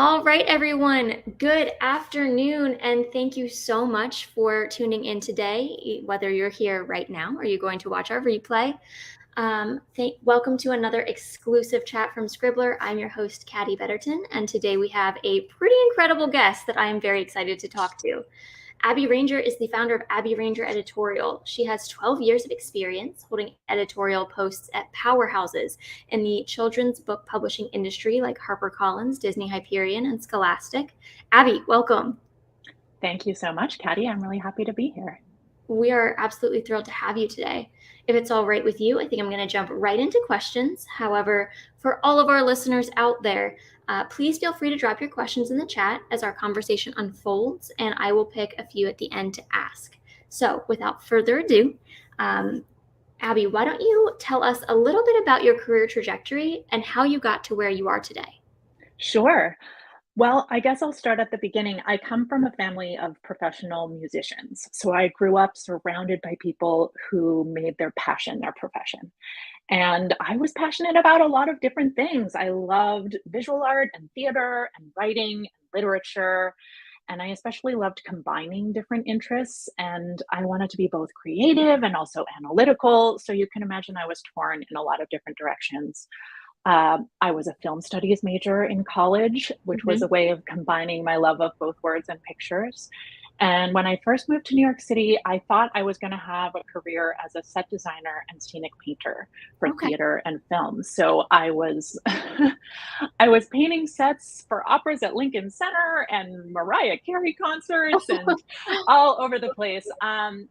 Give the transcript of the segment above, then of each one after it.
All right, everyone. Good afternoon, and thank you so much for tuning in today. Whether you're here right now or you're going to watch our replay, welcome to another exclusive chat from Scribbler. I'm your host, Caddy Betterton, and today we have a pretty incredible guest that I am very excited to talk to. Abby Ranger is the founder of Abby Ranger Editorial. She has 12 years of experience holding editorial posts at powerhouses in the children's book publishing industry like HarperCollins, Disney Hyperion, and Scholastic. Abby, welcome. Thank you so much, Caddy. I'm really happy to be here. We are absolutely thrilled to have you today. If it's all right with you, I think I'm going to jump right into questions. However, for all of our listeners out there, please feel free to drop your questions in the chat as our conversation unfolds, and I will pick a few at the end to ask. So, without further ado, Abby, why don't you tell us a little bit about your career trajectory and how you got to where you are today? Sure. Well, I guess I'll start at the beginning. I come from a family of professional musicians. So I grew up surrounded by people who made their passion their profession. And I was passionate about a lot of different things. I loved visual art and theater and writing and literature. And I especially loved combining different interests. And I wanted to be both creative and also analytical. So you can imagine I was torn in a lot of different directions. I was a film studies major in college, which was a Mm-hmm. way of combining my love of both words and pictures. And when I first moved to New York City, I thought I was going to have a career as a set designer and scenic painter for Okay. theater and film. So I was I was painting sets for operas at Lincoln Center and Mariah Carey concerts and all over the place. And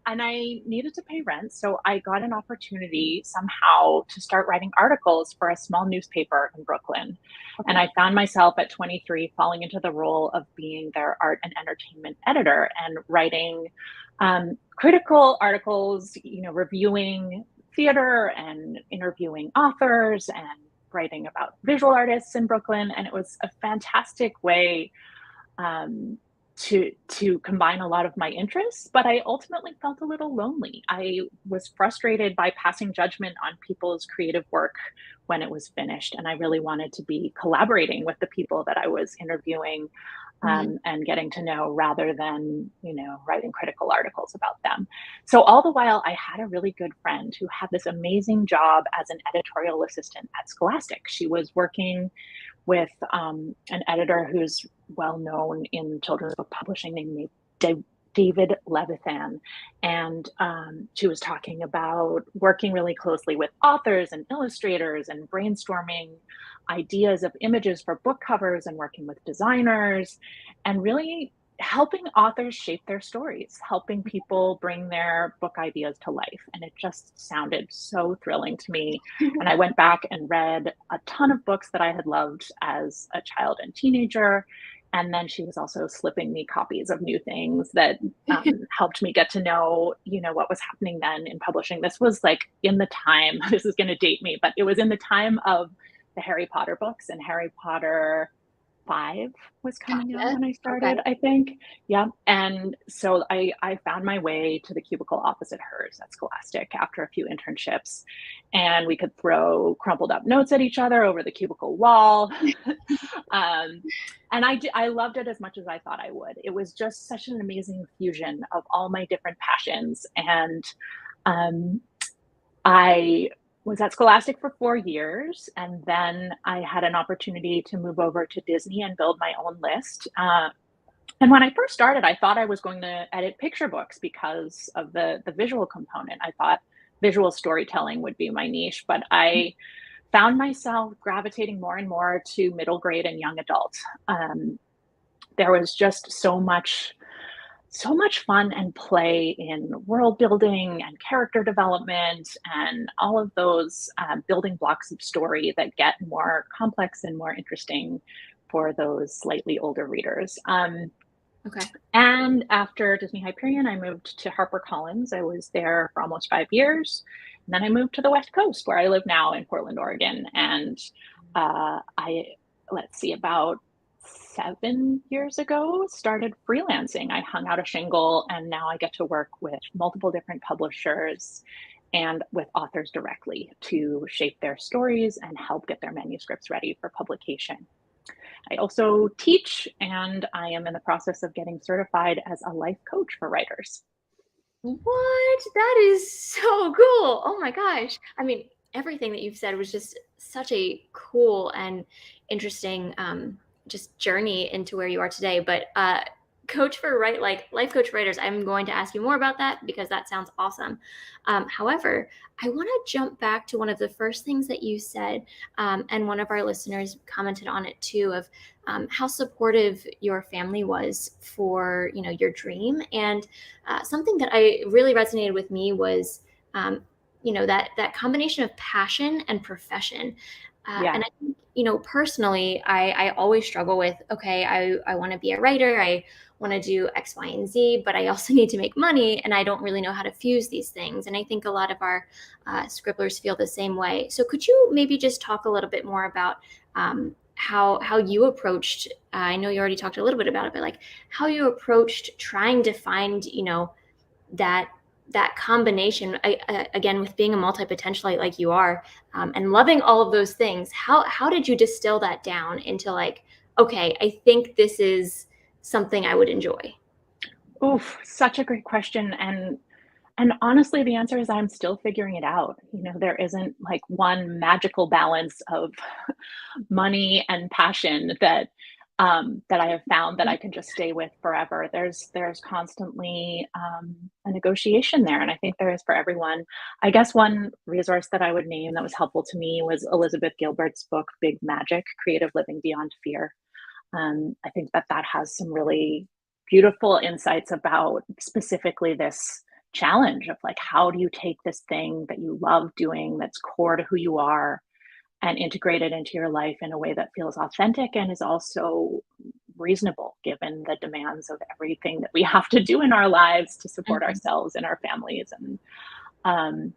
I needed to pay rent, so I got an opportunity somehow to start writing articles for a small newspaper in Brooklyn. And Okay. I found myself at 23 falling into the role of being their art and entertainment editor and writing critical articles, reviewing theater and interviewing authors and writing about visual artists in Brooklyn. And it was a fantastic way um, to combine a lot of my interests, but I ultimately felt a little lonely. I was frustrated by passing judgment on people's creative work when it was finished, and I really wanted to be collaborating with the people that I was interviewing Mhm. and getting to know rather than writing critical articles about them. So all the while, I had a really good friend who had this amazing job as an editorial assistant at Scholastic. She was working with an editor who's well known in children's book publishing named David Levithan. And she was talking about working really closely with authors and illustrators and brainstorming ideas of images for book covers and working with designers and really helping authors shape their stories, helping people bring their book ideas to life. And it just sounded so thrilling to me. And I went back and read a ton of books that I had loved as a child and teenager. And then she was also slipping me copies of new things that helped me get to know, what was happening then in publishing. This was like in the time, this is going to date me, but it was in the time of the Harry Potter books, and Harry Potter 5 was coming out Gotcha. when I Okay. started, I think. Yeah. And so I found my way to the cubicle opposite hers at Scholastic after a few internships. And we could throw crumpled up notes at each other over the cubicle wall. um, and I loved it as much as I thought I would. It was just such an amazing fusion of all my different passions. And um, I was at Scholastic for 4 years, and then I had an opportunity to move over to Disney and build my own list. And when I first started, I thought I was going to edit picture books because of the visual component. I thought visual storytelling would be my niche, but I found myself gravitating more and more to middle grade and young adult. Um, there was just so much fun and play in world building and character development and all of those building blocks of story that get more complex and more interesting for those slightly older readers. Okay. And after Disney Hyperion, I moved to HarperCollins. I was there for almost 5 years. And then I moved to the West Coast where I live now in Portland, Oregon. And let's see, about 7 years ago, started freelancing. I hung out a shingle and now I get to work with multiple different publishers and with authors directly to shape their stories and help get their manuscripts ready for publication. I also teach, and I am in the process of getting certified as a life coach for writers. What? That is so cool. Oh my gosh. I mean, everything that you've said was just such a cool and interesting just journey into where you are today. But coach for write like life coach for writers, I'm going to ask you more about that because that sounds awesome. However, I want to jump back to one of the first things that you said, and one of our listeners commented on it too, of how supportive your family was for your dream. And something that I really resonated with me was, um, that combination of passion and profession. Yeah. And I think, personally, I always struggle with, okay, I want to be a writer. I want to do X, Y, and Z, but I also need to make money, and I don't really know how to fuse these things. And I think a lot of our scribblers feel the same way. So could you maybe just talk a little bit more about how you approached? I know you already talked a little bit about it, but like how you approached trying to find, that combination. Again, with being a multi-potentialite like you are, and loving all of those things, how did you distill that down into like, okay, I think this is something I would enjoy? Oof, such a great question. And honestly, the answer is I'm still figuring it out. There isn't like one magical balance of money and passion that I have found that I can just stay with forever. There's constantly a negotiation there, and I think there is for everyone. I guess one resource that I would name that was helpful to me was Elizabeth Gilbert's book, Big Magic: Creative Living Beyond Fear. I think that has some really beautiful insights about specifically this challenge of like, how do you take this thing that you love doing that's core to who you are and integrate it into your life in a way that feels authentic and is also reasonable given the demands of everything that we have to do in our lives to support Mhm. ourselves and our families. Um,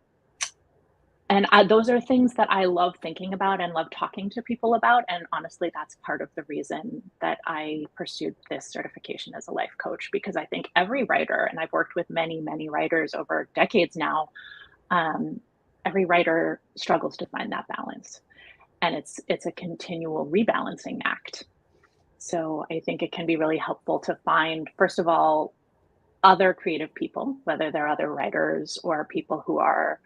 those are things that I love thinking about and love talking to people about. And honestly, that's part of the reason that I pursued this certification as a life coach, because I think every writer, and I've worked with many, many writers over decades now, um, every writer struggles to find that balance. And it's a continual rebalancing act. So I think it can be really helpful to find, first of all, other creative people, whether they're other writers or people who are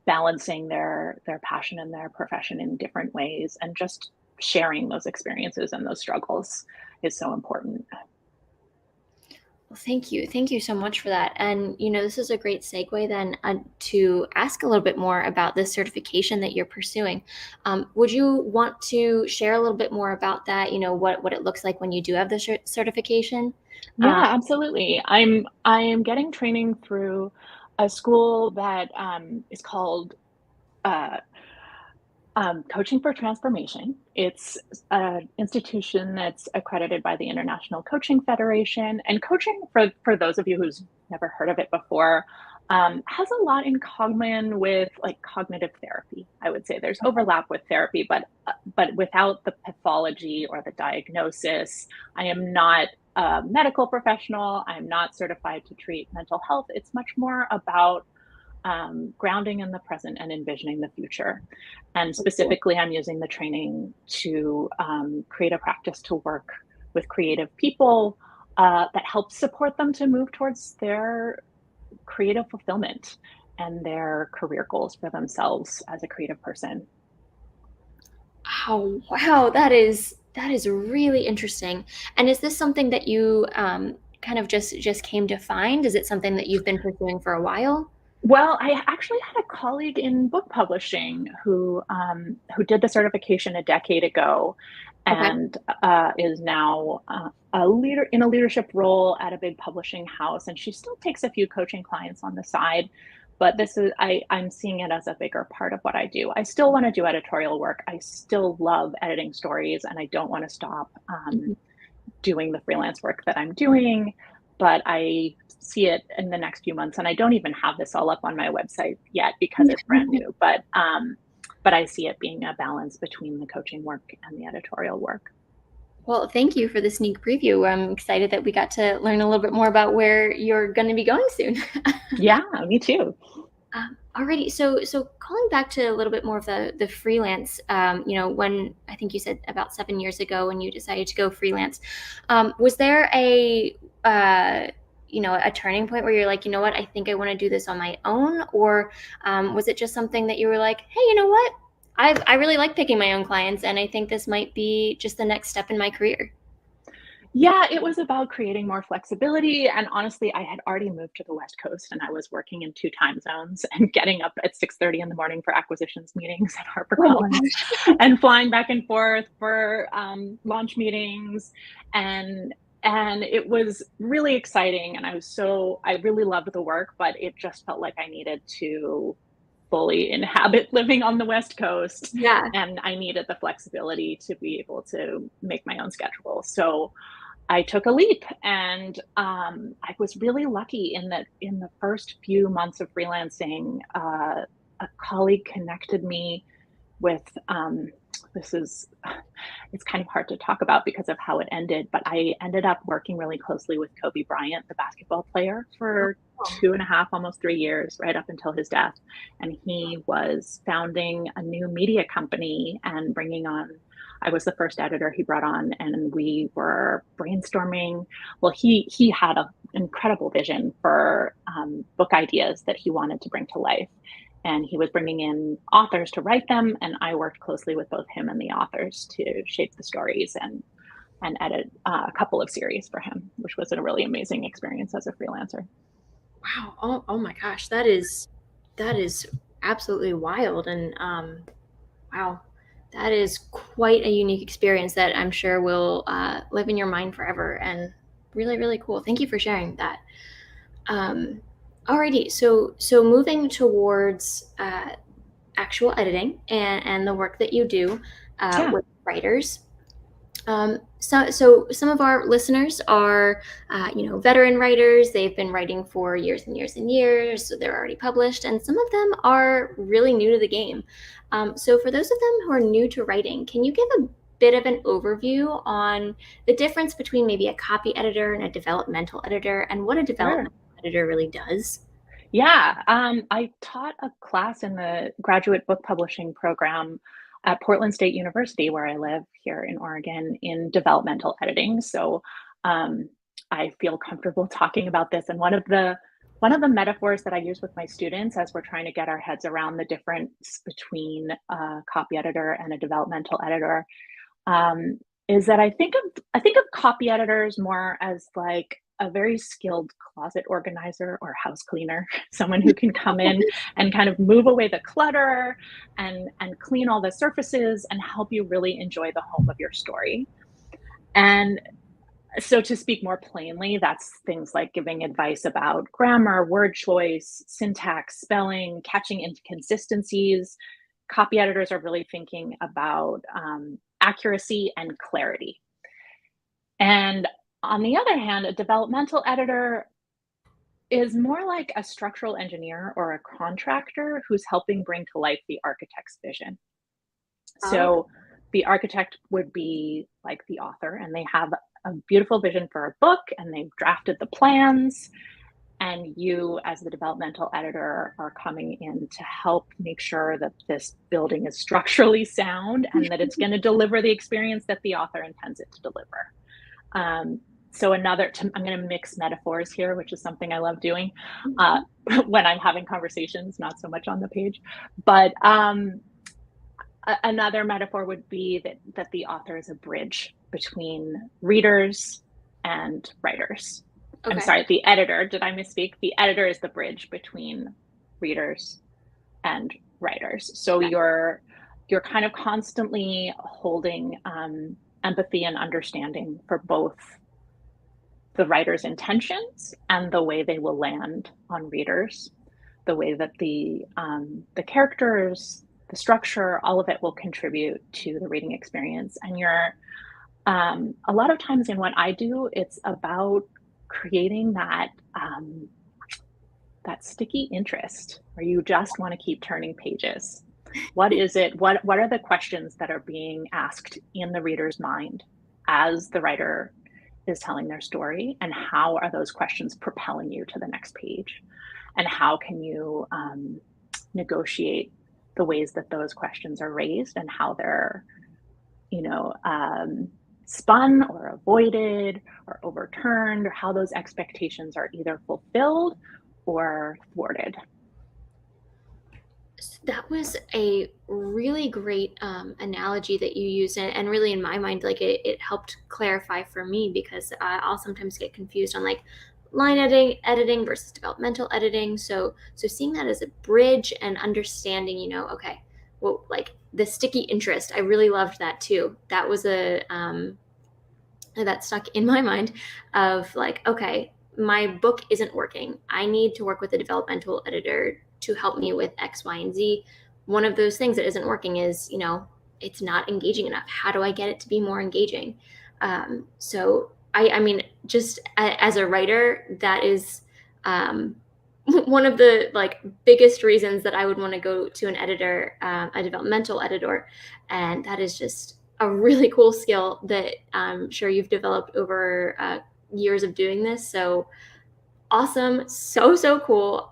balancing their passion and their profession in different ways, and just sharing those experiences and those struggles is so important. Well, thank you. Thank you so much for that. And, this is a great segue then, to ask a little bit more about the certification that you're pursuing. Would you want to share a little bit more about that? What it looks like when you do have the certification? Yeah, absolutely. I am getting training through a school that is called uh, Coaching for Transformation. It's an institution that's accredited by the International Coaching Federation. And coaching, for those of you who's never heard of it before, has a lot in common with like cognitive therapy. I would say there's overlap with therapy, but without the pathology or the diagnosis. I am not a medical professional. I'm not certified to treat mental health. It's much more about grounding in the present and envisioning the future. And Cool. specifically, I'm using the training to create a practice to work with creative people that helps support them to move towards their creative fulfillment and their career goals for themselves as a creative person. Oh, wow, that is really interesting. And is this something that you kind of just came to find? Is it something that you've been pursuing for a while? Well, I actually had a colleague in book publishing who did the certification a decade ago, Okay. and is now a leader in a leadership role at a big publishing house. And she still takes a few coaching clients on the side, but I'm seeing it as a bigger part of what I do. I still want to do editorial work. I still love editing stories, and I don't want to stop. Mhm. Doing the freelance work that I'm doing, but I see it in the next few months. And I don't even have this all up on my website yet because it's brand new. But I see it being a balance between the coaching work and the editorial work. Well, thank you for the sneak preview. I'm excited that we got to learn a little bit more about where you're going to be going soon. Yeah, me too. Alrighty, so calling back to a little bit more of the freelance, when I think you said about 7 years ago when you decided to go freelance, was there a turning point where you're like, you know what, I think I want to do this on my own, or was it just something that you were like, hey, you know what, I really like picking my own clients, and I think this might be just the next step in my career. Yeah, it was about creating more flexibility, and honestly, I had already moved to the West Coast, and I was working in 2 time zones and getting up at 6:30 in the morning for acquisitions meetings at Oh my HarperCollins gosh. and flying back and forth for, launch meetings, and it was really exciting, and I really loved the work, but it just felt like I needed to fully inhabit living on the West Coast, Yeah. and I needed the flexibility to be able to make my own schedule, so I took a leap, and I was really lucky in that in the first few months of freelancing, a colleague connected me with this is it's kind of hard to talk about because of how it ended, but I ended up working really closely with Kobe Bryant, the basketball player, for Oh, 2.5, almost 3 years, right up until his death. And he was founding a new media company and bringing on, I was the first editor he brought on, and we were brainstorming. Well, he had an incredible vision for book ideas that he wanted to bring to life, and he was bringing in authors to write them, and I worked closely with both him and the authors to shape the stories and edit a couple of series for him, which was a really amazing experience as a freelancer. wow. Oh my gosh. That is absolutely wild. And wow, that is quite a unique experience that I'm sure will live in your mind forever, and really, really cool. Thank you for sharing that. Um, Alrighty, so moving towards actual editing and the work that you do Yeah. with writers. So some of our listeners are, veteran writers. They've been writing for years and years and years, so they're already published, and some of them are really new to the game. So for those of them who are new to writing, can you give a bit of an overview on the difference between maybe a copy editor and a developmental editor, and what a Sure. developmental editor really does? Yeah, I taught a class in the graduate book publishing program at Portland State University, where I live here in Oregon, in developmental editing. So I feel comfortable talking about this. And one of the metaphors that I use with my students as we're trying to get our heads around the difference between a copy editor and a developmental editor um, is that I think of copy editors more as like a very skilled closet organizer or house cleaner, someone who can come in and kind of move away the clutter and clean all the surfaces and help you really enjoy the home of your story. And so to speak more plainly, that's things like giving advice about grammar, word choice, syntax, spelling, catching inconsistencies. Copy editors are really thinking about accuracy and clarity. And on the other hand, a developmental editor is more like a structural engineer or a contractor who's helping bring to life the architect's vision. Oh, So the architect would be like the author, and they have a beautiful vision for a book, and they've drafted the plans. And you, as the developmental editor, are coming in to help make sure that this building is structurally sound and that it's going to deliver the experience that the author intends it to deliver. Um, so I'm going to mix metaphors here, which is something I love doing uh, when I'm having conversations, not so much on the page. But another metaphor would be that the author is a bridge between readers and writers. I'm okay. sorry, the editor, did I misspeak? The editor is the bridge between readers and writers. So you're kind of constantly holding empathy and understanding for both the writer's intentions and the way they will land on readers, the way that the characters, the structure, all of it will contribute to the reading experience. And you're a lot of times in what I do, it's about creating that sticky interest where you just want to keep turning pages. What is it? What are the questions that are being asked in the reader's mind as the writer is telling their story, and how are those questions propelling you to the next page? And how can you negotiate the ways that those questions are raised and how they're, you know, spun or avoided or overturned, or how those expectations are either fulfilled or thwarted. That was a really great analogy that you used, and really in my mind, like it helped clarify for me because I'll sometimes get confused on like line editing versus developmental editing. So seeing that as a bridge and understanding, okay, well, like the sticky interest, I really loved that too. That was a that stuck in my mind of like, okay, my book isn't working. I need to work with a developmental editor to help me with X, Y, and Z. One of those things that isn't working is, it's not engaging enough. How do I get it to be more engaging? So I mean, just as a writer, that is one of the like biggest reasons that I would want to go to an editor, a developmental editor, and that is just a really cool skill that I'm sure you've developed over years of doing this. So awesome, so cool.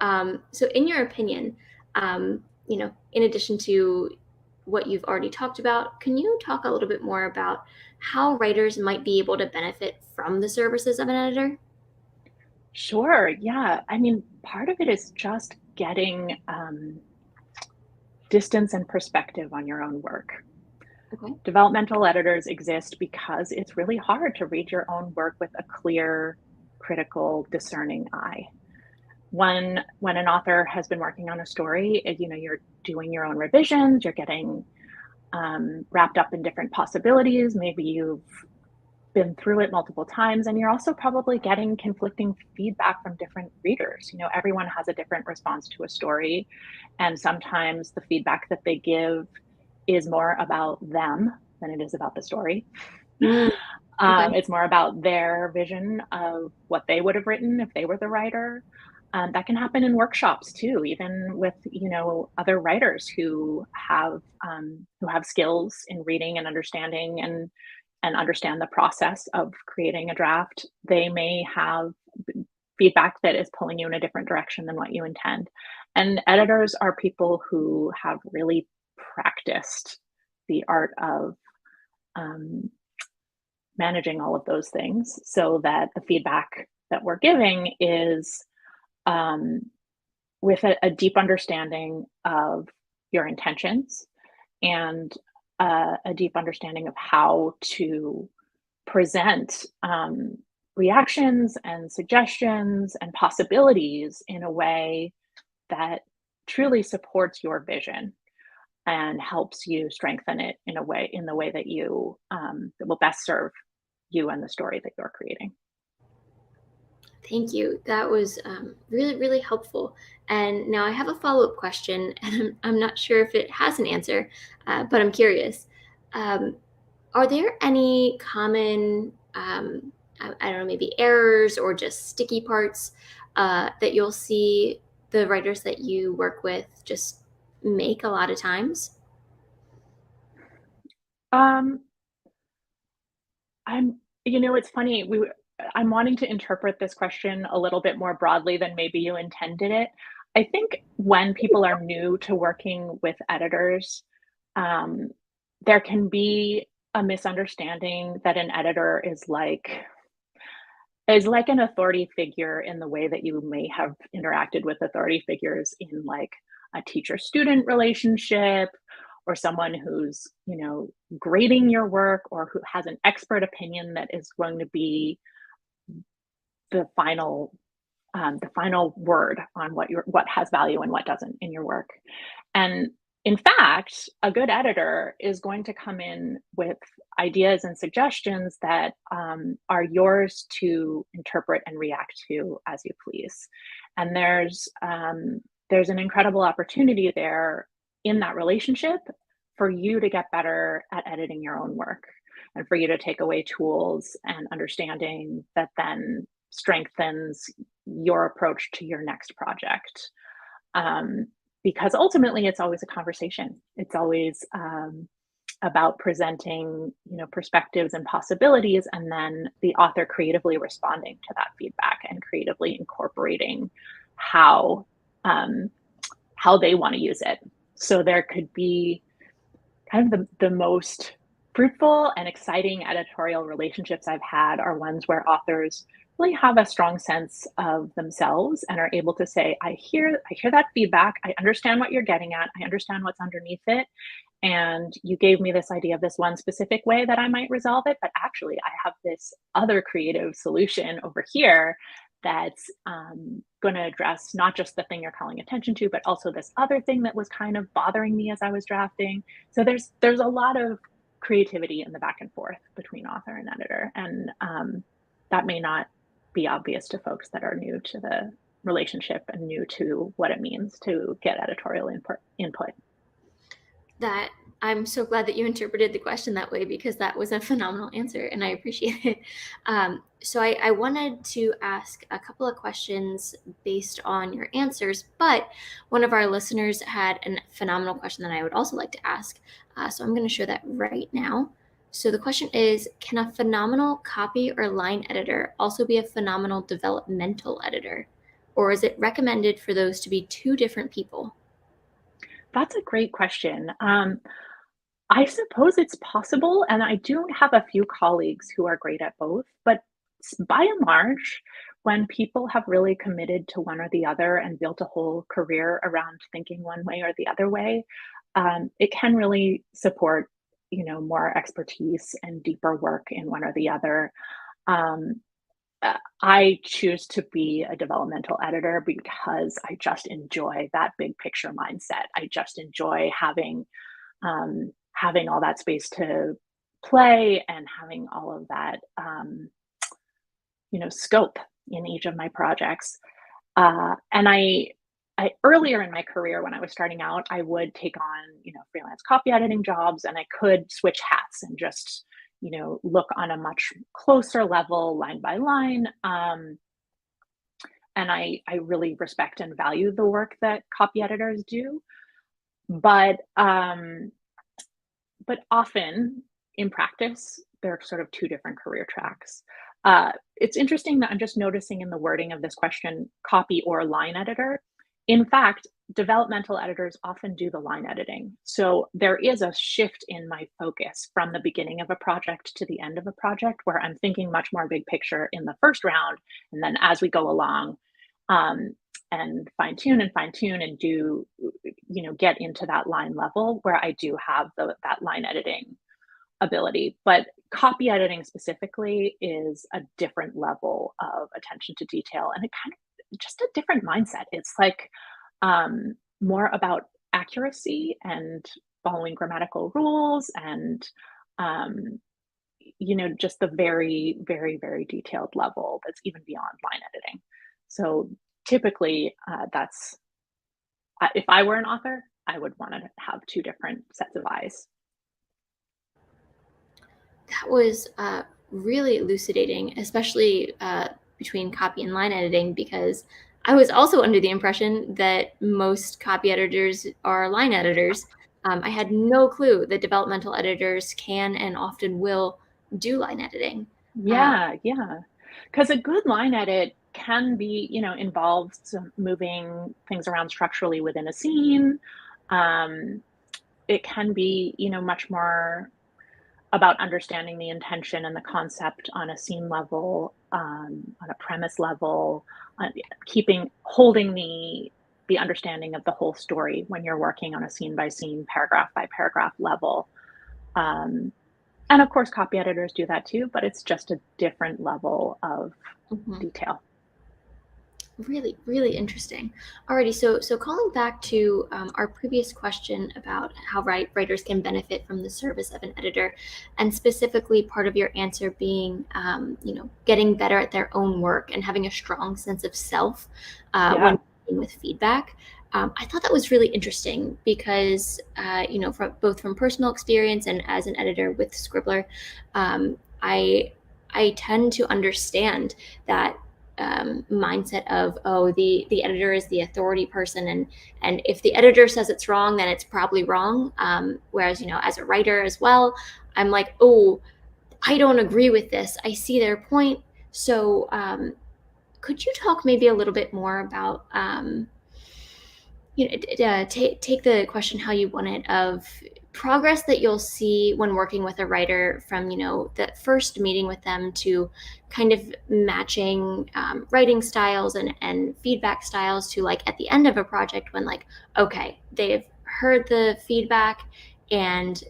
So, in your opinion, in addition to what you've already talked about, can you talk a little bit more about how writers might be able to benefit from the services of an editor? Sure. Yeah. I mean, part of it is just getting distance and perspective on your own work. Okay. Developmental editors exist because it's really hard to read your own work with a clear, critical, discerning eye. When an author has been working on a story, you're doing your own revisions, you're getting wrapped up in different possibilities. Maybe you've been through it multiple times, and you're also probably getting conflicting feedback from different readers. Everyone has a different response to a story, and sometimes the feedback that they give is more about them than it is about the story. Mm, okay. It's more about their vision of what they would have written if they were the writer. That can happen in workshops too, even with other writers who have skills in reading and understanding and understand the process of creating a draft. They may have feedback that is pulling you in a different direction than what you intend. And editors are people who have really practiced the art of um, managing all of those things so that the feedback that we're giving is um, with a deep understanding of your intentions and a deep understanding of how to present reactions and suggestions and possibilities in a way that truly supports your vision and helps you strengthen it in the way that you that will best serve you and the story that you're creating. Thank you. That was really, really helpful. And now I have a follow up question, and I'm not sure if it has an answer, but I'm curious. Um, are there any common, I don't know, maybe errors or just sticky parts that you'll see the writers that you work with just make a lot of times? Um, I'm it's funny, I'm wanting to interpret this question a little bit more broadly than maybe you intended it. I think when people are new to working with editors, um, there can be a misunderstanding that an editor is like an authority figure in the way that you may have interacted with authority figures in like a teacher student relationship, or someone who's grading your work, or who has an expert opinion that is going to be the final the final word on what has value and what doesn't in your work. And in fact, a good editor is going to come in with ideas and suggestions that are yours to interpret and react to as you please. And there's an incredible opportunity there in that relationship for you to get better at editing your own work, and for you to take away tools and understanding that then strengthens your approach to your next project. Um, because ultimately, it's always a conversation. It's always about presenting, perspectives and possibilities, and then the author creatively responding to that feedback and creatively incorporating how um, how they want to use it. So there could be kind of the most fruitful and exciting editorial relationships I've had are ones where authors really have a strong sense of themselves and are able to say, I hear that feedback. I understand what you're getting at. I understand what's underneath it. And you gave me this idea of this one specific way that I might resolve it, but actually I have this other creative solution over here that's going to address not just the thing you're calling attention to, but also this other thing that was kind of bothering me as I was drafting. So there's a lot of creativity in the back and forth between author and editor, and that may not be obvious to folks that are new to the relationship and new to what it means to get editorial input. That I'm so glad that you interpreted the question that way, because that was a phenomenal answer and I appreciate it. So I wanted to ask a couple of questions based on your answers, but one of our listeners had a phenomenal question that I would also like to ask. So I'm going to show that right now. So the question is, can a phenomenal copy or line editor also be a phenomenal developmental editor? Or is it recommended for those to be two different people? That's a great question. I suppose it's possible, and I do have a few colleagues who are great at both, but by and large, when people have really committed to one or the other and built a whole career around thinking one way or the other way, it can really support, more expertise and deeper work in one or the other. Um, I choose to be a developmental editor because I just enjoy that big picture mindset. I just enjoy having all that space to play and having all of that, scope in each of my projects. And I earlier in my career when I was starting out, I would take on, freelance copy editing jobs, and I could switch hats and just, look on a much closer level, line by line. And I really respect and value the work that copy editors do. But often in practice, they're sort of two different career tracks. It's interesting that I'm just noticing in the wording of this question, copy or line editor. In fact, developmental editors often do the line editing. So there is a shift in my focus from the beginning of a project to the end of a project where I'm thinking much more big picture in the first round. And then as we go along, um, and fine tune and do, get into that line level where I do have that line editing ability. But copy editing specifically is a different level of attention to detail, and it kind of just a different mindset. It's like more about accuracy and following grammatical rules and um, just the very, very, very detailed level that's even beyond line editing. So typically, that's if I were an author, I would want to have two different sets of eyes. That was really elucidating, especially between copy and line editing, because I was also under the impression that most copy editors are line editors. I had no clue that developmental editors can and often will do line editing. Uh, Yeah, yeah. Because a good line edit can be, involve some moving things around structurally within a scene. Um, it can be, much more about understanding the intention and the concept on a scene level, on a premise level, holding the understanding of the whole story when you're working on a scene by scene, paragraph by paragraph level. Um, and of course, copy editors do that too, but it's just a different level of mhm. detail. Really, really interesting. Alrighty, so calling back to our previous question about how writers can benefit from the service of an editor, and specifically part of your answer being, getting better at their own work and having a strong sense of self when Yeah. dealing with feedback. I thought that was really interesting because, from both from personal experience and as an editor with Scribbler, um, I I tend to understand that mindset of, oh, the editor is the authority person, and if the editor says it's wrong, then it's probably wrong. Whereas, as a writer as well, I'm like, oh, I don't agree with this, I see their point. So could you talk maybe a little bit more about Take the question how you want it, of progress that you'll see when working with a writer, from that first meeting with them to kind of matching writing styles and feedback styles to like at the end of a project, when like, okay, they've heard the feedback and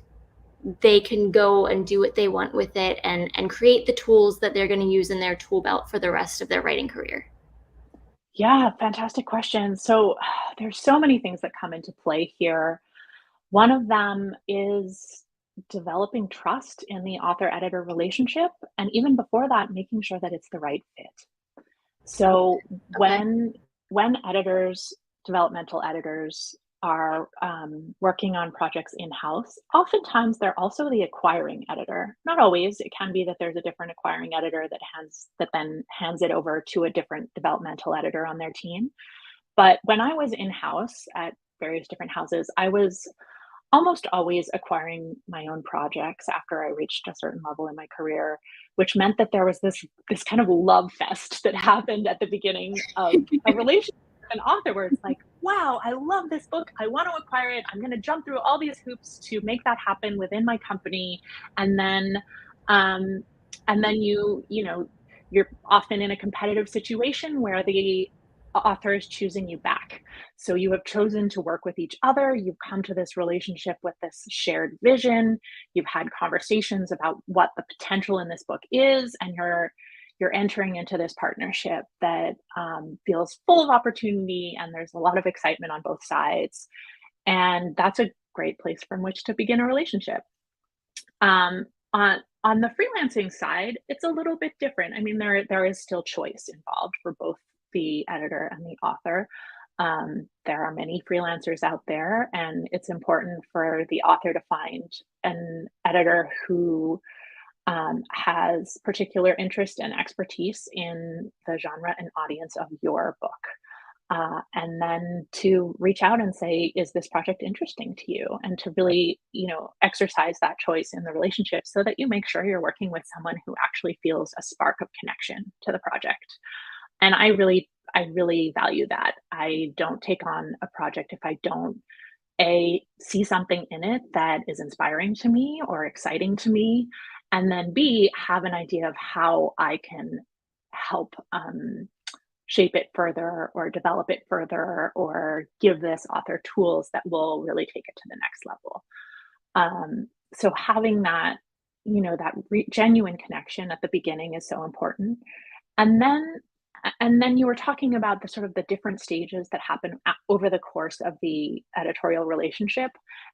they can go and do what they want with it, and create the tools that they're going to use in their tool belt for the rest of their writing career. Yeah, fantastic question. So there's so many things that come into play here. One of them is developing trust in the author editor relationship. And even before that, making sure that it's the right fit. So Okay. when editors, developmental editors, are working on projects in-house, oftentimes they're also the acquiring editor. Not always. It can be that there's a different acquiring editor that then hands it over to a different developmental editor on their team. But when I was in-house at various different houses, I was almost always acquiring my own projects after I reached a certain level in my career, which meant that there was this kind of love fest that happened at the beginning of a relationship with an author where it's like, wow, I love this book. I want to acquire it. I'm going to jump through all these hoops to make that happen within my company. And then, um, and then you're often in a competitive situation where the author is choosing you back. So you have chosen to work with each other. You've come to this relationship with this shared vision. You've had conversations about what the potential in this book is, and you're entering into this partnership that feels full of opportunity, and there's a lot of excitement on both sides. And that's a great place from which to begin a relationship. Um, on the freelancing side, it's a little bit different. I mean, there is still choice involved for both the editor and the author. There are many freelancers out there, and it's important for the author to find an editor who has particular interest and expertise in the genre and audience of your book. And then to reach out and say, is this project interesting to you? And to really, exercise that choice in the relationship so that you make sure you're working with someone who actually feels a spark of connection to the project. And I really value that. I don't take on a project if I don't see something in it that is inspiring to me or exciting to me, and then B, have an idea of how I can help shape it further or develop it further or give this author tools that will really take it to the next level. So having that genuine connection at the beginning is so important. And then you were talking about the sort of the different stages that happen over the course of the editorial relationship,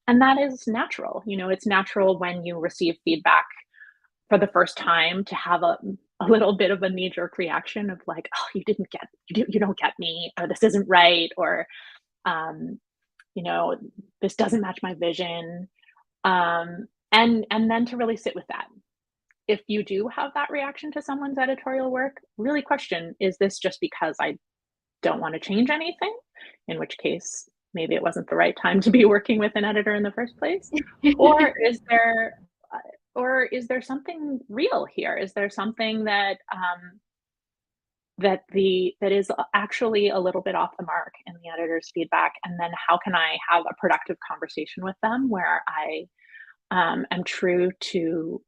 and that is natural. It's natural when you receive feedback for the first time to have a little bit of a knee jerk reaction of like, oh, you don't get me, or this isn't right, or um, you know, this doesn't match my vision. And then to really sit with that. If you do have that reaction to someone's editorial work, really question, is this just because I don't want to change anything? In which case, maybe it wasn't the right time to be working with an editor in the first place. Or is there something real here? Is there something that is actually a little bit off the mark in the editor's feedback? And then how can I have a productive conversation with them where I am true to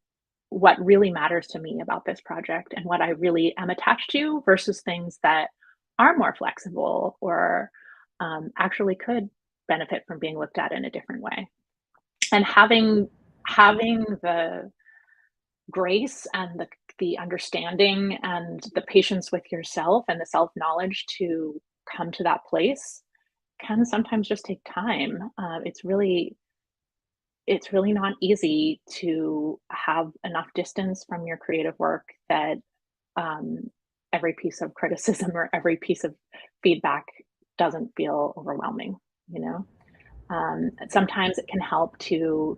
what really matters to me about this project and what I really am attached to versus things that are more flexible or actually could benefit from being looked at in a different way. And having the grace and the understanding and the patience with yourself and the self-knowledge to come to that place can sometimes just take time. It's really not easy to have enough distance from your creative work that um, every piece of criticism or every piece of feedback doesn't feel overwhelming, you know? Sometimes it can help to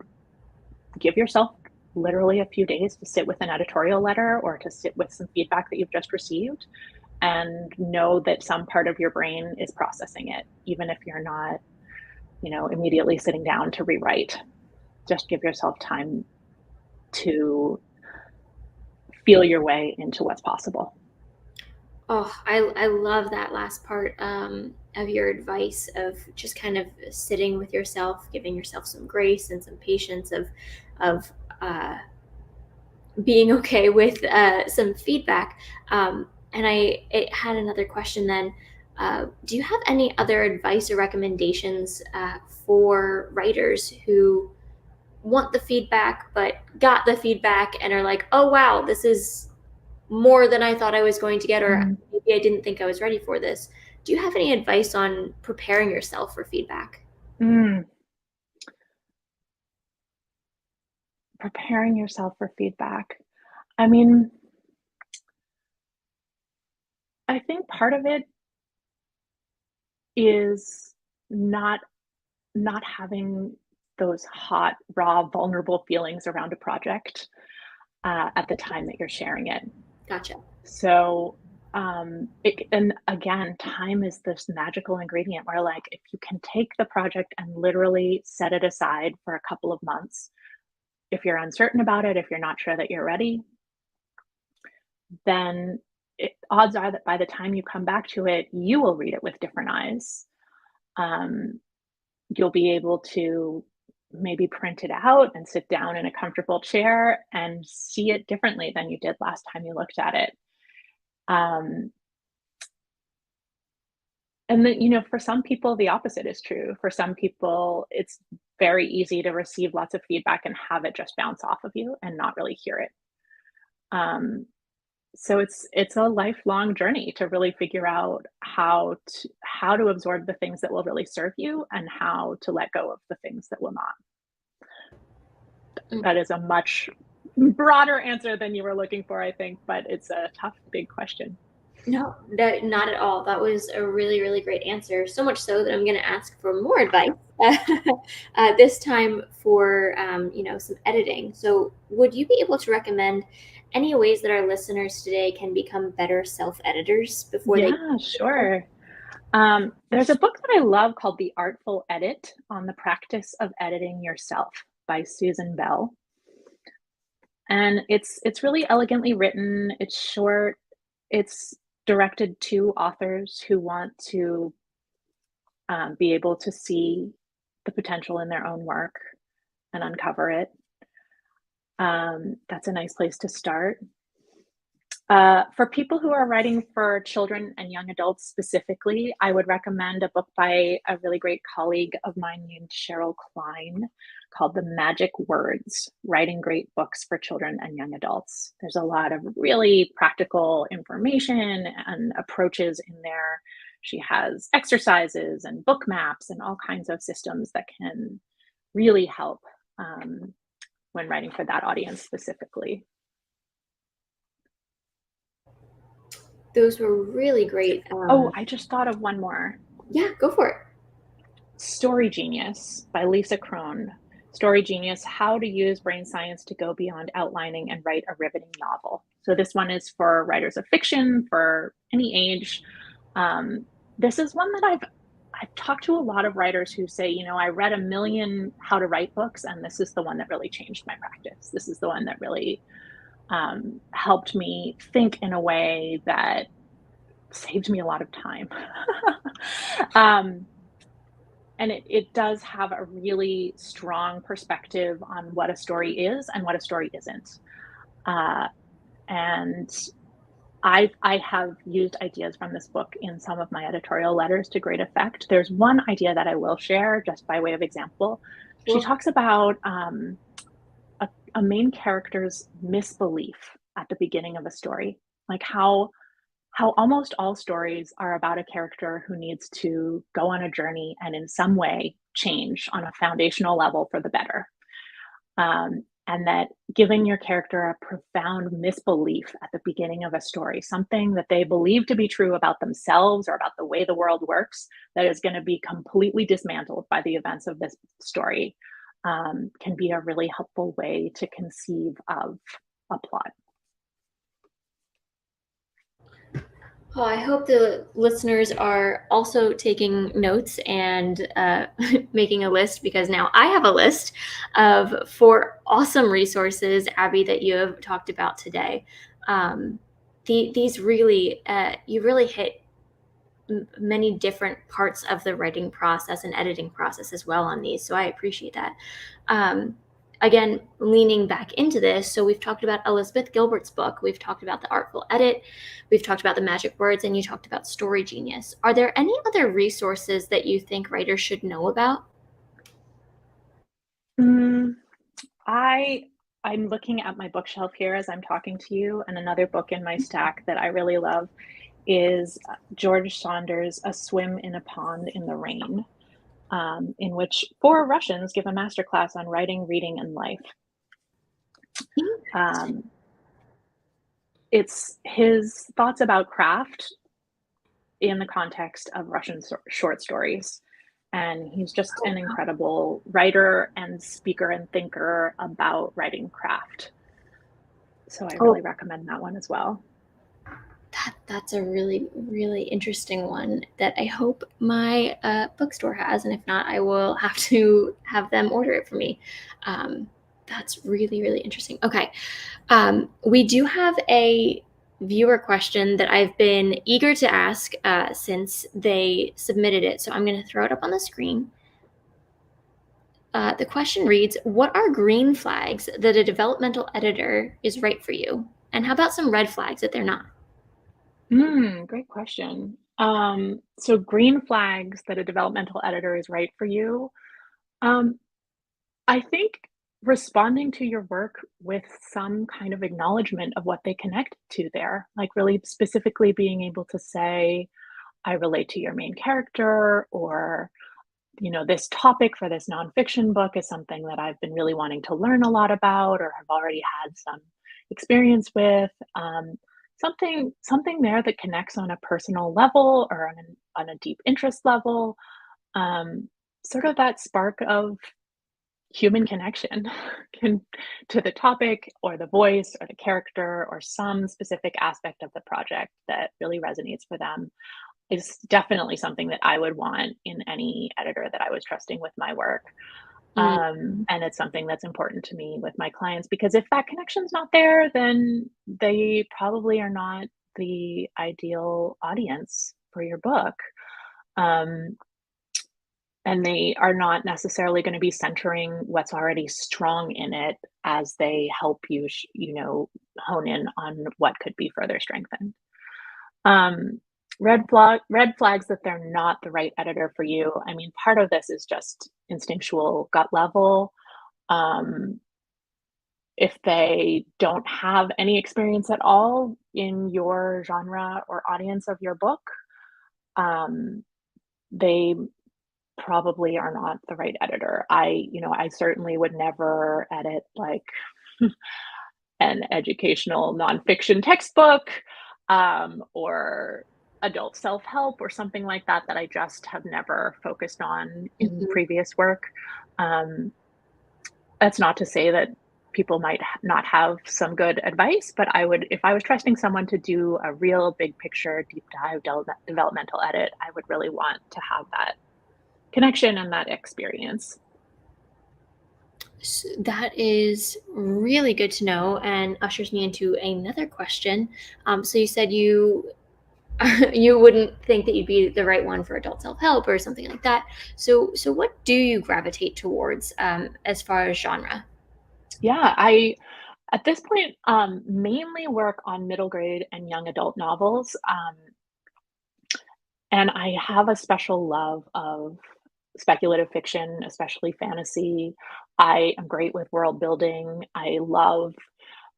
give yourself literally a few days to sit with an editorial letter or to sit with some feedback that you've just received and know that some part of your brain is processing it, even if you're not, immediately sitting down to rewrite. Just give yourself time to feel your way into what's possible. Oh, I love that last part of your advice of just kind of sitting with yourself, giving yourself some grace and some patience of uh, being okay with some feedback. And I had another question then. Do you have any other advice or recommendations for writers who want the feedback but got the feedback and are like, oh wow, this is more than I thought I was going to get, or Mm, maybe I didn't think I was ready for this? Do you have any advice on preparing yourself for feedback? mm, preparing yourself for feedback. I mean, I think part of it is not not having those hot, raw, vulnerable feelings around a project at the time that you're sharing it. Gotcha. So, and again, time is this magical ingredient where, like, if you can take the project and literally set it aside for a couple of months, if you're uncertain about it, if you're not sure that you're ready, then odds are that by the time you come back to it, you will read it with different eyes. Um, you'll be able to maybe print it out and sit down in a comfortable chair and see it differently than you did last time you looked at it. Um, and then, for some people, the opposite is true. For some people, it's very easy to receive lots of feedback and have it just bounce off of you and not really hear it. Um, so it's a lifelong journey to really figure out how to absorb the things that will really serve you and how to let go of the things that will not. Mm. That is a much broader answer than you were looking for, I think, but it's a tough, big question. No, not at all. That was a really, really great answer. So much so that I'm going to ask for more advice. This time for some editing. So, would you be able to recommend any ways that our listeners today can become better self editors before they? Yeah, sure. There's a book that I love called The Artful Edit on the Practice of Editing Yourself by Susan Bell. And it's really elegantly written. It's short. It's directed to authors who want to be able to see the potential in their own work and uncover it. That's a nice place to start. For people who are writing for children and young adults specifically, I would recommend a book by a really great colleague of mine named Cheryl Klein called The Magic Words: Writing Great Books for Children and Young Adults. There's a lot of really practical information and approaches in there. She has exercises and book maps and all kinds of systems that can really help um, when writing for that audience specifically. Those were really great. Oh, I just thought of one more. Yeah, go for it. Story Genius by Lisa Krohn. Story Genius: How to Use Brain Science to Go Beyond Outlining and Write a Riveting Novel. So, this one is for writers of fiction, for any age. This is one that I've talked to a lot of writers who say, I read a million how to write books, and this is the one that really changed my practice. This is the one that really helped me think in a way that saved me a lot of time. um, and it does have a really strong perspective on what a story is and what a story isn't. Uh, and I have used ideas from this book in some of my editorial letters to great effect. There's one idea that I will share just by way of example. She Well, talks about a main character's misbelief at the beginning of a story, like how almost all stories are about a character who needs to go on a journey and in some way change on a foundational level for the better. And that giving your character a profound misbelief at the beginning of a story, something that they believe to be true about themselves or about the way the world works, that is going to be completely dismantled by the events of this story, can be a really helpful way to conceive of a plot. well, I hope the listeners are also taking notes and making a list, because now I have a list of 4 awesome resources, Abby, that you have talked about today. Um, these really, you really hit many different parts of the writing process and editing process as well on these. So I appreciate that. Um, Again, leaning back into this, so we've talked about Elizabeth Gilbert's book, we've talked about The Artful Edit, we've talked about the magic words, and you talked about Story Genius. Are there any other resources that you think writers should know about? Mm, I I'm looking at my bookshelf here as I'm talking to you, and another book in my stack that I really love is George Saunders' A Swim in a Pond in the Rain, in which four Russians give a masterclass on writing, reading, and life. Interesting. Um, it's his thoughts about craft in the context of Russian short stories. And he's just Oh, an incredible writer and speaker and thinker about writing craft. So I really oh, recommend that one as well. that's a really, really interesting one that I hope my bookstore has, and if not, I will have to have them order it for me. Um, that's really, really interesting. Okay, we do have a viewer question that I've been eager to ask since they submitted it, so I'm going to throw it up on the screen. The question reads, "What are green flags that a developmental editor is right for you? And how about some red flags that they're not?" Great question. So green flags that a developmental editor is right for you. Um, I think responding to your work with some kind of acknowledgement of what they connect to there, like really specifically being able to say, I relate to your main character, or, this topic for this nonfiction book is something that I've been really wanting to learn a lot about or have already had some experience with. Something there that connects on a personal level or on a deep interest level. Um, Sort of that spark of human connection can to the topic or the voice or the character or some specific aspect of the project that really resonates for them is definitely something that I would want in any editor that I was trusting with my work. Mm. And it's something that's important to me with my clients because if that connection's not there, then they probably are not the ideal audience for your book. Um, and they are not necessarily going to be centering what's already strong in it as they help you, hone in on what could be further strengthened. Um, red flags that they're not the right editor for you. I mean, part of this is just instinctual gut level. Um, if they don't have any experience at all in your genre or audience of your book, um, they probably are not the right editor. I certainly would never edit like an educational nonfiction textbook, or adult self-help or something like that that I just have never focused on in Mhm. previous work. Um, that's not to say that people might not have some good advice, but I would, if I was trusting someone to do a real big picture, deep dive developmental edit, I would really want to have that connection and that experience. That is really good to know and ushers me into another question. So you said you you wouldn't think that you'd be the right one for adult self-help or something like that. So what do you gravitate towards as far as genre? Yeah, I at this point mainly work on middle grade and young adult novels. And I have a special love of speculative fiction, especially fantasy. I am great with world building. I love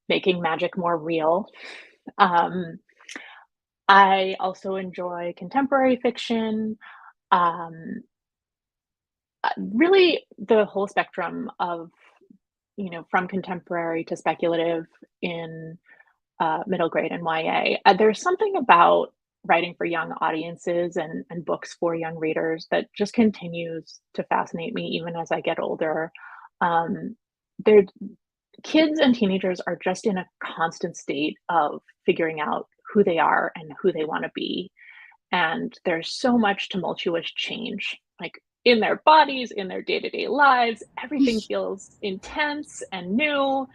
making magic more real. Um, I also enjoy contemporary fiction. Um, really, the whole spectrum of, from contemporary to speculative in middle grade and YA. There's something about writing for young audiences and books for young readers that just continues to fascinate me even as I get older. Um, they're Kids and teenagers are just in a constant state of figuring out who they are and who they want to be. And there's so much tumultuous change, like in their bodies, in their day to day lives. Everything feels intense and new,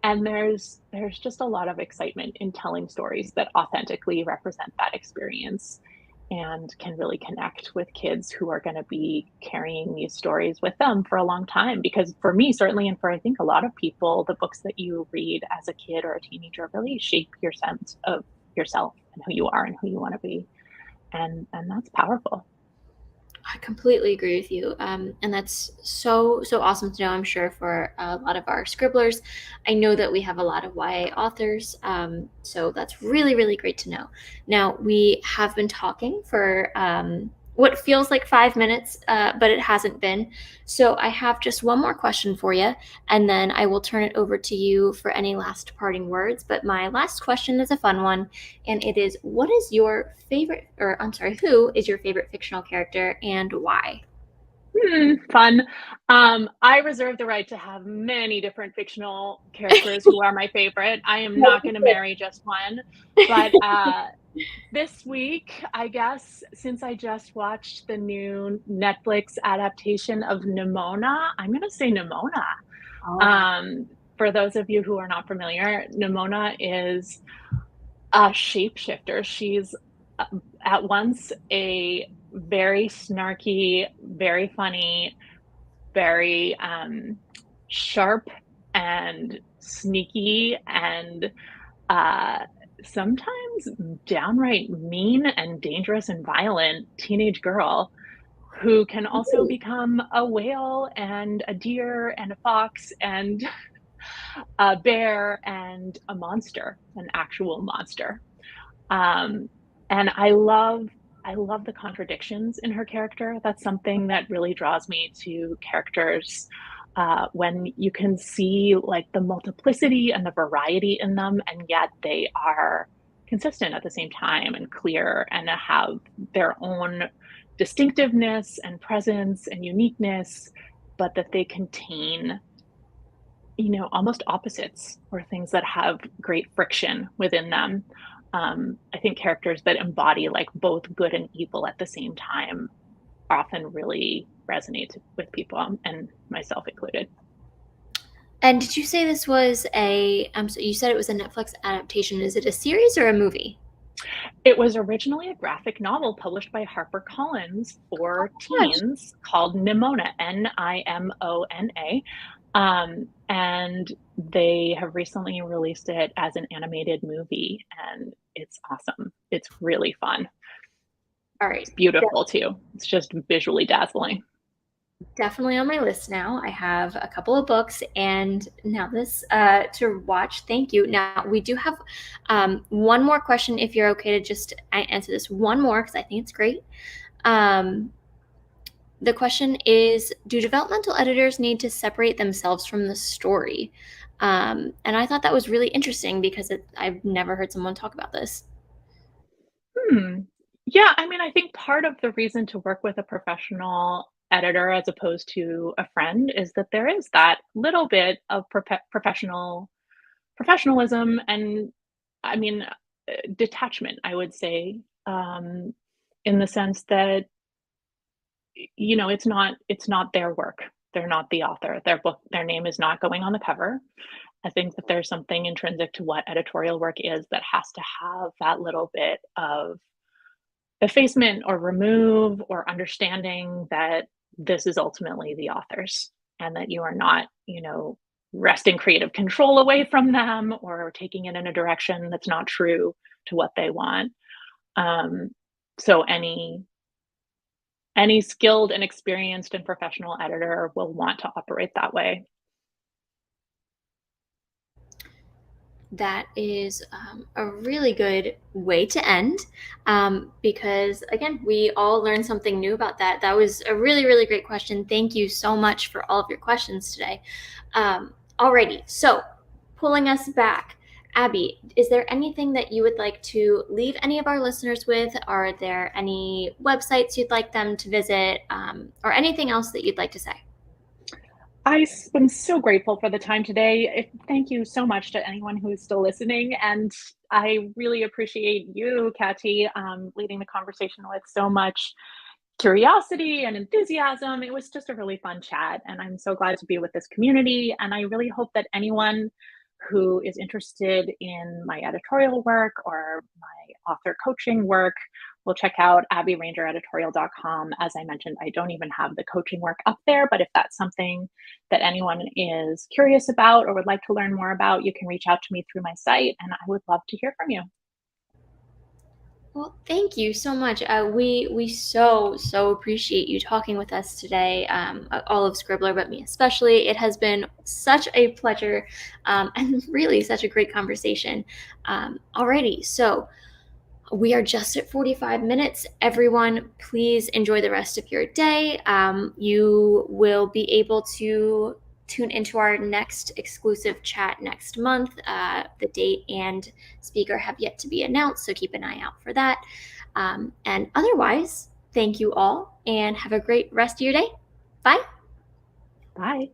And there's just a lot of excitement in telling stories that authentically represent that experience and can really connect with kids who are going to be carrying these stories with them for a long time. Because for me, certainly, and for I think a lot of people, the books that you read as a kid or a teenager really shape your sense of yourself and who you are and who you want to be. And that's powerful. I completely agree with you. And that's so awesome to know, I'm sure, for a lot of our scribblers. I know that we have a lot of YA authors. So that's really great to know. Now, we have been talking for what feels like 5 minutes, but it hasn't been. So I have just one more question for you, and then I will turn it over to you for any last parting words. But my last question is a fun one, and it is, what is your favorite, or I'm sorry, who is your favorite fictional character and why? Fun. I reserve the right to have many different fictional characters who are my favorite. I am not going to marry just one, but this week, I guess, since I just watched the new Netflix adaptation of Nimona, I'm going to say Nimona. Oh, Um, for those of you who are not familiar, Nimona is a shapeshifter. She's uh, at once a very snarky, very funny, very sharp and sneaky and uh, sometimes downright mean and dangerous and violent teenage girl who can also ooh, become a whale and a deer and a fox and a bear and a monster, an actual monster. Um, and I love the contradictions in her character. That's something that really draws me to characters when you can see like the multiplicity and the variety in them, and yet they are consistent at the same time and clear and have their own distinctiveness and presence and uniqueness, but that they contain, you know, almost opposites or things that have great friction within them. I think characters that embody like both good and evil at the same time often really resonates with people, and myself included. and did you say this was so you said it was a Netflix adaptation. Is it a series or a movie? It was originally a graphic novel published by HarperCollins for Gosh. teens called Nimona, Nimona. And they have recently released it as an animated movie, and it's awesome. It's really fun. All right. It's beautiful too. It's just visually dazzling. Definitely on my list now. I have a couple of books and now this to watch. Thank you. Now, we do have one more question, if you're okay to just answer this one more, because I think it's great. Um, the question is, do developmental editors need to separate themselves from the story? And I thought that was really interesting because I've never heard someone talk about this. Hmm. Yeah, I mean, I think part of the reason to work with a professional editor as opposed to a friend is that there is that little bit of professionalism and, I mean, detachment, I would say, in the sense that, you know, it's not their work. They're not the author. Their book, their name is not going on the cover. I think that there's something intrinsic to what editorial work is that has to have that little bit of effacement or remove or understanding that this is ultimately the author's and that you are not, you know, wresting creative control away from them or taking it in a direction that's not true to what they want. Um, so any skilled and experienced and professional editor will want to operate that way. That is a really good way to end, because, again, we all learned something new about that. That was a really great question. Thank you so much for all of your questions today. Alrighty, so pulling us back, Abby, is there anything that you would like to leave any of our listeners with? Are there any websites you'd like them to visit, or anything else that you'd like to say? Am so grateful for the time today. Thank you so much to anyone who is still listening. And I really appreciate you, Katty, leading the conversation with so much curiosity and enthusiasm. It was just a really fun chat. And I'm so glad to be with this community. And I really hope that anyone who is interested in my editorial work or my author coaching work will check out abbyrangereditorial.com. As I mentioned, I don't even have the coaching work up there, but if that's something that anyone is curious about or would like to learn more about, you can reach out to me through my site, and I would love to hear from you. Well, thank you so much. We so appreciate you talking with us today, all of Scribbler, but me especially. It has been such a pleasure, and really such a great conversation. Alrighty, so we are just at 45 minutes. Everyone, please enjoy the rest of your day. You will be able to tune into our next exclusive chat next month. The date and speaker have yet to be announced, so keep an eye out for that. And otherwise, thank you all and have a great rest of your day. Bye. Bye.